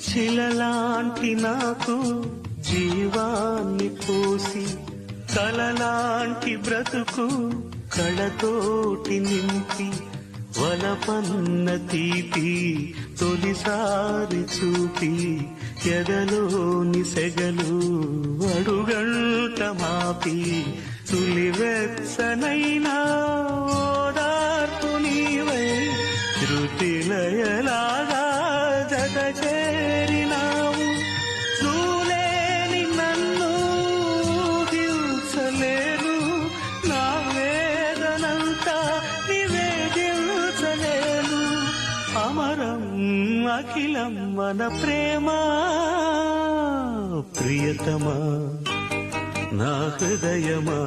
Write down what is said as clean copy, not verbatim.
శిలలాంటి నాకు జీవాన్ని పోసి కలలాంటి బ్రతుకు కళతోటి నింపి వలపన్న తీపి తొలిసారి చూపి ఎదలోని సెగలు అడుగంట మాపి తులివెచ్చనైనా ఓదార్పు నీవై శృతిలయలాగా జత చేరినావు చూలేని నన్ను హింసలేను నా వేదనంతా నివేదించలేను అమరం అఖిలం మన ప్రేమ ప్రియతమా నా హృదయమా